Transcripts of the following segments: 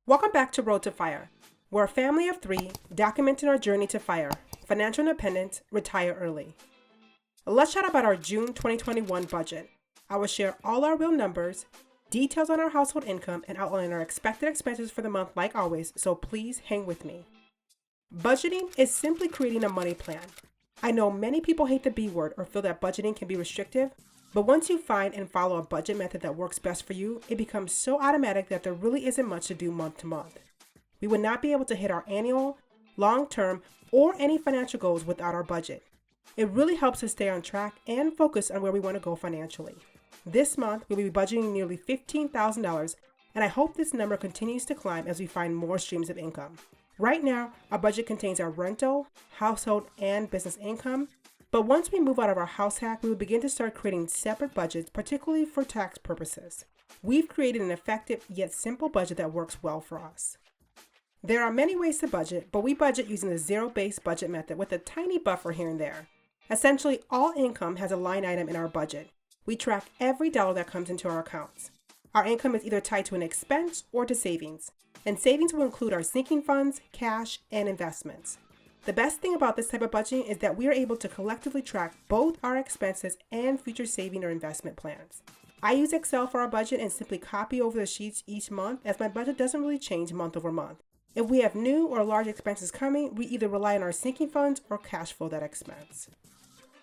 Welcome back to Road to Fire. We're a family of three documenting our journey to fire, financial independence, retire early. Let's chat about our June 2021 budget. I will share all our real numbers, details on our household income, and outline our expected expenses for the month like always, so please hang with me. Budgeting is simply creating a money plan. I know many people hate the B word or feel that budgeting can be restrictive, but once you find and follow a budget method that works best for you, it becomes so automatic that there really isn't much to do month to month. We would not be able to hit our annual, long-term, or any financial goals without our budget. It really helps us stay on track and focus on where we want to go financially. This month, we'll be budgeting nearly $15,000, and I hope this number continues to climb as we find more streams of income. Right now, our budget contains our rental, household, and business income, but once we move out of our house hack, we will begin to start creating separate budgets, particularly for tax purposes. We've created an effective yet simple budget that works well for us. There are many ways to budget, but we budget using the zero-based budget method with a tiny buffer here and there. Essentially, all income has a line item in our budget. We track every dollar that comes into our accounts. Our income is either tied to an expense or to savings, and savings will include our sinking funds, cash, and investments. The best thing about this type of budgeting is that we are able to collectively track both our expenses and future saving or investment plans. I use Excel for our budget and simply copy over the sheets each month as my budget doesn't really change month over month. If we have new or large expenses coming, we either rely on our sinking funds or cash flow that expense.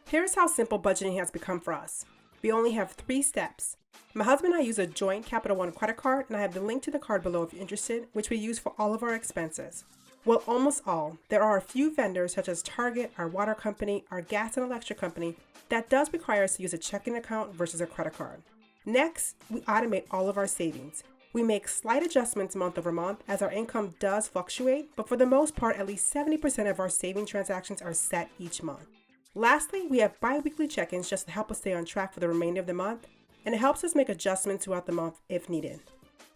Here's how simple budgeting has become for us. We only have 3 steps. My husband and I use a joint Capital One credit card, and I have the link to the card below if you're interested, which we use for all of our expenses. Well, almost all. There are a few vendors such as Target, our water company, our gas and electric company, that does require us to use a checking account versus a credit card. Next, we automate all of our savings. We make slight adjustments month over month as our income does fluctuate, but for the most part, at least 70% of our saving transactions are set each month. Lastly, we have bi-weekly check-ins just to help us stay on track for the remainder of the month, and it helps us make adjustments throughout the month if needed.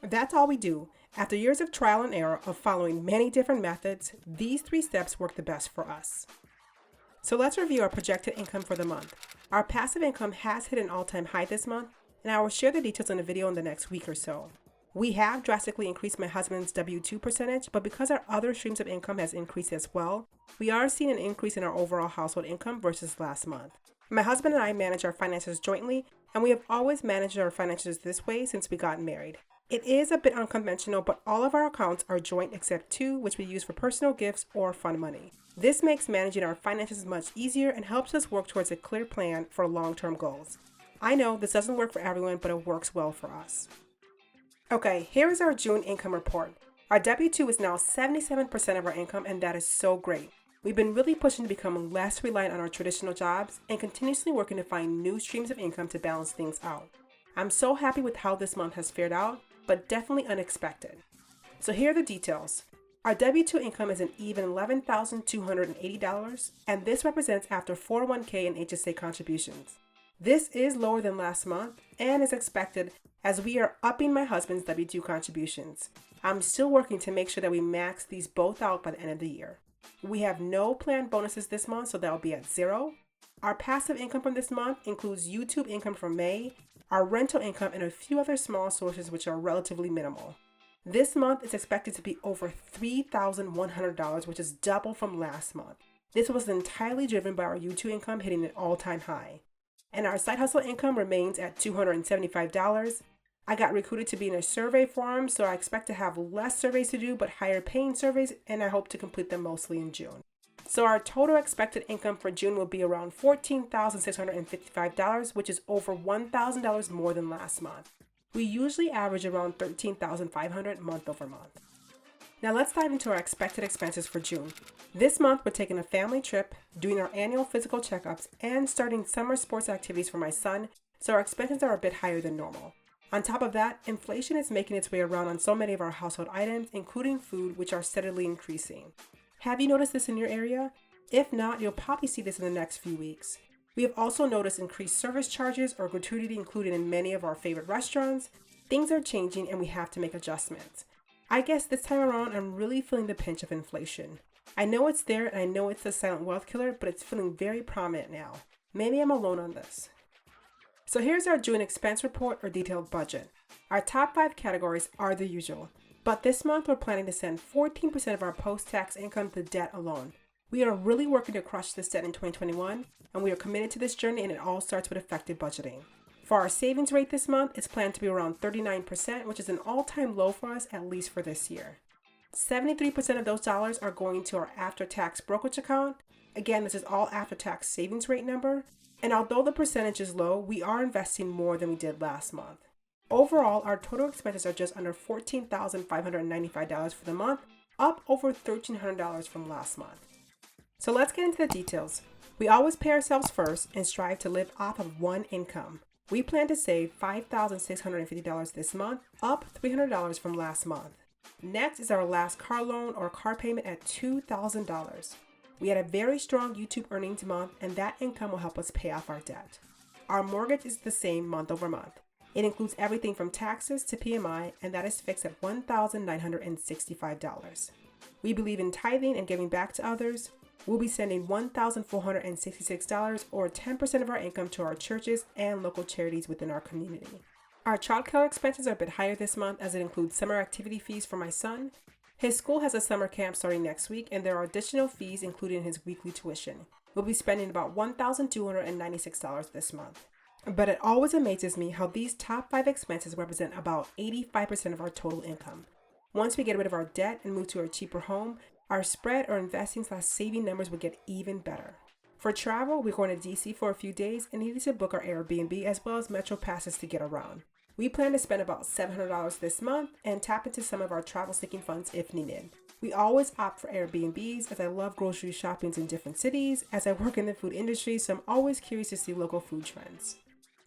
That's all we do. After years of trial and error of following many different methods, these 3 steps work the best for us. So let's review our projected income for the month. Our passive income has hit an all-time high this month, and I will share the details in the video in the next week or so. We have drastically increased my husband's W-2 percentage, but because our other streams of income has increased as well, we are seeing an increase in our overall household income versus last month. My husband and I manage our finances jointly, and we have always managed our finances this way since we got married. It is a bit unconventional, but all of our accounts are joint except 2, which we use for personal gifts or fun money. This makes managing our finances much easier and helps us work towards a clear plan for long-term goals. I know this doesn't work for everyone, but it works well for us. Okay, here is our June income report. Our W-2 is now 77% of our income, and that is so great. We've been really pushing to become less reliant on our traditional jobs and continuously working to find new streams of income to balance things out. I'm so happy with how this month has fared out, but definitely unexpected. So here are the details. Our W-2 income is an even $11,280, and this represents after 401k and HSA contributions. This is lower than last month and is expected as we are upping my husband's W-2 contributions. I'm still working to make sure that we max these both out by the end of the year. We have no planned bonuses this month, so that will be at 0. Our passive income from this month includes YouTube income from May, our rental income, and a few other small sources which are relatively minimal. This month is expected to be over $3,100, which is double from last month. This was entirely driven by our YouTube income hitting an all-time high. And our side hustle income remains at $275. I got recruited to be in a survey forum, so I expect to have less surveys to do, but higher paying surveys, and I hope to complete them mostly in June. So our total expected income for June will be around $14,655, which is over $1,000 more than last month. We usually average around $13,500 month over month. Now let's dive into our expected expenses for June. This month we're taking a family trip, doing our annual physical checkups, and starting summer sports activities for my son, so our expenses are a bit higher than normal. On top of that, inflation is making its way around on so many of our household items, including food, which are steadily increasing. Have you noticed this in your area? If not, you'll probably see this in the next few weeks. We have also noticed increased service charges or gratuity included in many of our favorite restaurants. Things are changing and we have to make adjustments. I guess this time around, I'm really feeling the pinch of inflation. I know it's there and I know it's a silent wealth killer, but it's feeling very prominent now. Maybe I'm alone on this. So here's our June expense report or detailed budget. Our top 5 categories are the usual. But this month, we're planning to send 14% of our post-tax income to debt alone. We are really working to crush this debt in 2021, and we are committed to this journey, and it all starts with effective budgeting. For our savings rate this month, it's planned to be around 39%, which is an all-time low for us, at least for this year. 73% of those dollars are going to our after-tax brokerage account. Again, this is all after-tax savings rate number. And although the percentage is low, we are investing more than we did last month. Overall, our total expenses are just under $14,595 for the month, up over $1,300 from last month. So let's get into the details. We always pay ourselves first and strive to live off of one income. We plan to save $5,650 this month, up $300 from last month. Next is our last car loan or car payment at $2,000. We had a very strong YouTube earnings month, and that income will help us pay off our debt. Our mortgage is the same month over month. It includes everything from taxes to PMI, and that is fixed at $1,965. We believe in tithing and giving back to others. We'll be sending $1,466 or 10% of our income to our churches and local charities within our community. Our childcare expenses are a bit higher this month as it includes summer activity fees for my son. His school has a summer camp starting next week, and there are additional fees included in his weekly tuition. We'll be spending about $1,296 this month. But it always amazes me how these top 5 expenses represent about 85% of our total income. Once we get rid of our debt and move to a cheaper home, our spread or investing/saving numbers will get even better. For travel, we're going to DC for a few days and needed to book our Airbnb as well as Metro passes to get around. We plan to spend about $700 this month and tap into some of our travel-seeking funds if needed. We always opt for Airbnbs as I love grocery shoppings in different cities as I work in the food industry, so I'm always curious to see local food trends.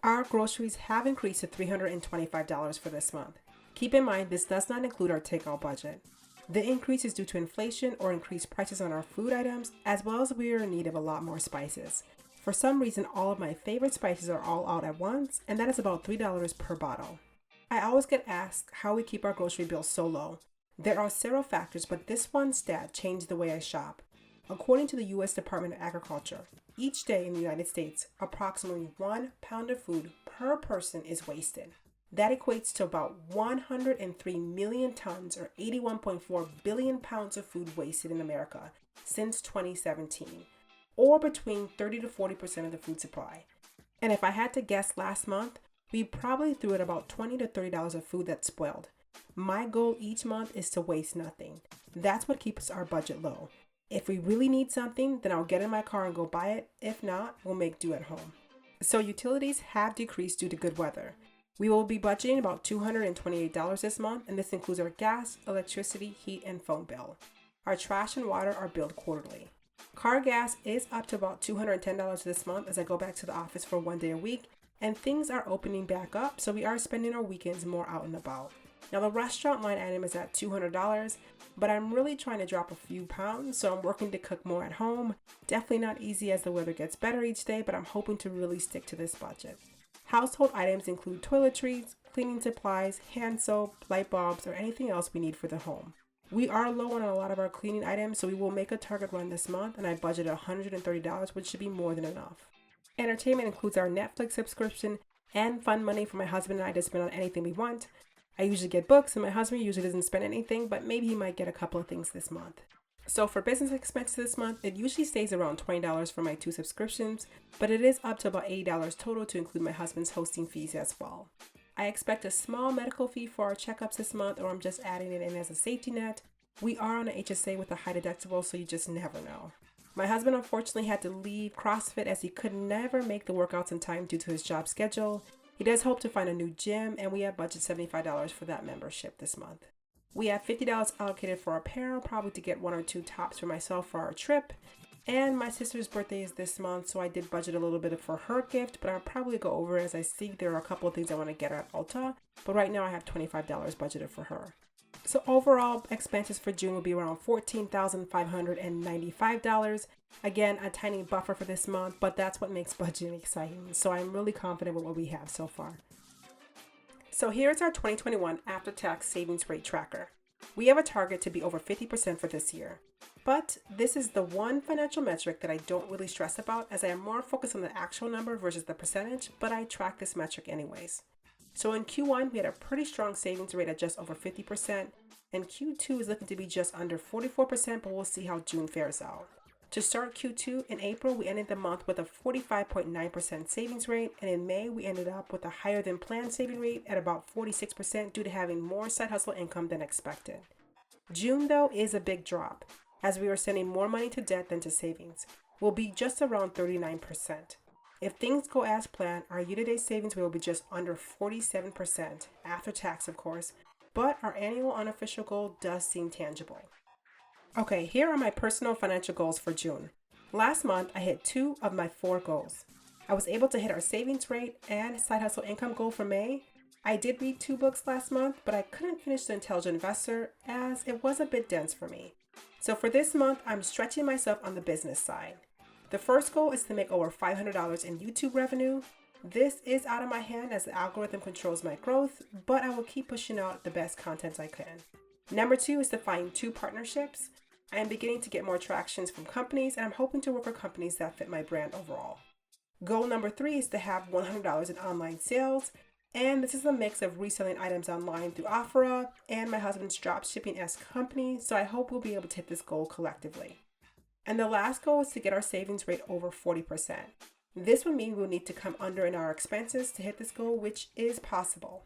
Our groceries have increased to $325 for this month. Keep in mind, this does not include our takeout budget. The increase is due to inflation or increased prices on our food items, as well as we are in need of a lot more spices. For some reason, all of my favorite spices are all out at once, and that is about $3 per bottle. I always get asked how we keep our grocery bills so low. There are several factors, but this one stat changed the way I shop. According to the U.S. Department of Agriculture, each day in the United States, approximately 1 pound of food per person is wasted. That equates to about 103 million tons or 81.4 billion pounds of food wasted in America since 2017, or between 30 to 40% of the food supply. And if I had to guess last month, we probably threw at about $20 to $30 of food that's spoiled. My goal each month is to waste nothing. That's what keeps our budget low. If we really need something, then I'll get in my car and go buy it. If not, we'll make do at home. So utilities have decreased due to good weather. We will be budgeting about $228 this month, and this includes our gas, electricity, heat, and phone bill. Our trash and water are billed quarterly. Car gas is up to about $210 this month as I go back to the office for 1 day a week, and things are opening back up, so we are spending our weekends more out and about. Now the restaurant line item is at $200, but I'm really trying to drop a few pounds, so I'm working to cook more at home. Definitely not easy as the weather gets better each day, but I'm hoping to really stick to this budget. Household items include toiletries, cleaning supplies, hand soap, light bulbs, or anything else we need for the home. We are low on a lot of our cleaning items, so we will make a Target run this month, and I budgeted $130, which should be more than enough. Entertainment includes our Netflix subscription and fun money for my husband and I to spend on anything we want. I usually get books, and my husband usually doesn't spend anything, but maybe he might get a couple of things this month. So for business expenses this month, it usually stays around $20 for my 2 subscriptions, but it is up to about $80 total to include my husband's hosting fees as well. I expect a small medical fee for our checkups this month, or I'm just adding it in as a safety net. We are on an HSA with a high deductible, so you just never know. My husband unfortunately had to leave CrossFit as he could never make the workouts in time due to his job schedule. He does hope to find a new gym, and we have budgeted $75 for that membership this month. We have $50 allocated for apparel, probably to get 1 or 2 tops for myself for our trip. And my sister's birthday is this month, so I did budget a little bit for her gift, but I'll probably go over as I see there are a couple of things I want to get at Ulta. But right now I have $25 budgeted for her. So overall expenses for June will be around $14,595. Again, a tiny buffer for this month, but that's what makes budgeting exciting. So I'm really confident with what we have so far. So here's our 2021 after-tax savings rate tracker. We have a target to be over 50% for this year. But this is the one financial metric that I don't really stress about, as I am more focused on the actual number versus the percentage, but I track this metric anyways. So in Q1, we had a pretty strong savings rate at just over 50%, and Q2 is looking to be just under 44%, but we'll see how June fares out. To start Q2, in April, we ended the month with a 45.9% savings rate, and in May, we ended up with a higher than planned saving rate at about 46% due to having more side hustle income than expected. June, though, is a big drop, as we are sending more money to debt than to savings. We'll be just around 39%. If things go as planned, our year-to-date savings rate will be just under 47%, after tax, of course, but our annual unofficial goal does seem tangible. Okay, here are my personal financial goals for June. Last month, I hit 2 of my 4 goals. I was able to hit our savings rate and side hustle income goal for May. I did read 2 books last month, but I couldn't finish The Intelligent Investor as it was a bit dense for me. So for this month, I'm stretching myself on the business side. The first goal is to make over $500 in YouTube revenue. This is out of my hand as the algorithm controls my growth, but I will keep pushing out the best content I can. Number 2 is to find 2 partnerships. I am beginning to get more tractions from companies, and I'm hoping to work with companies that fit my brand overall. Goal number 3 is to have $100 in online sales, and this is a mix of reselling items online through Offera and my husband's dropshipping-esque company, so I hope we'll be able to hit this goal collectively. And the last goal is to get our savings rate over 40%. This would mean we'll need to come under in our expenses to hit this goal, which is possible.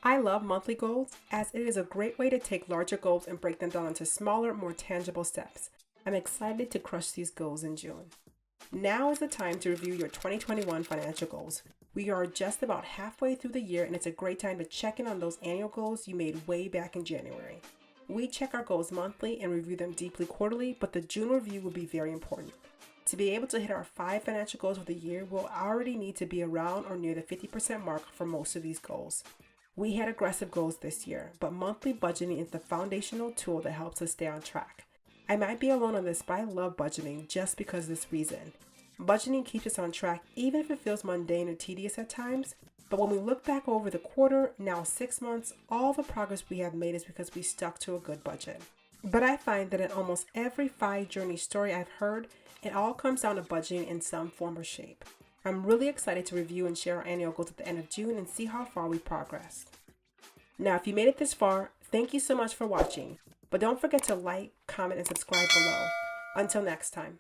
I love monthly goals as it is a great way to take larger goals and break them down into smaller, more tangible steps. I'm excited to crush these goals in June. Now is the time to review your 2021 financial goals. We are just about halfway through the year, and it's a great time to check in on those annual goals you made way back in January. We check our goals monthly and review them deeply quarterly, but the June review will be very important. To be able to hit our 5 financial goals for the year, we'll already need to be around or near the 50% mark for most of these goals. We had aggressive goals this year, but monthly budgeting is the foundational tool that helps us stay on track. I might be alone on this, but I love budgeting just because of this reason. Budgeting keeps us on track even if it feels mundane or tedious at times, but when we look back over the quarter, now 6 months, all the progress we have made is because we stuck to a good budget. But I find that in almost every FI journey story I've heard, it all comes down to budgeting in some form or shape. I'm really excited to review and share our annual goals at the end of June and see how far we progressed. Now, if you made it this far, thank you so much for watching. But don't forget to like, comment, and subscribe below. Until next time.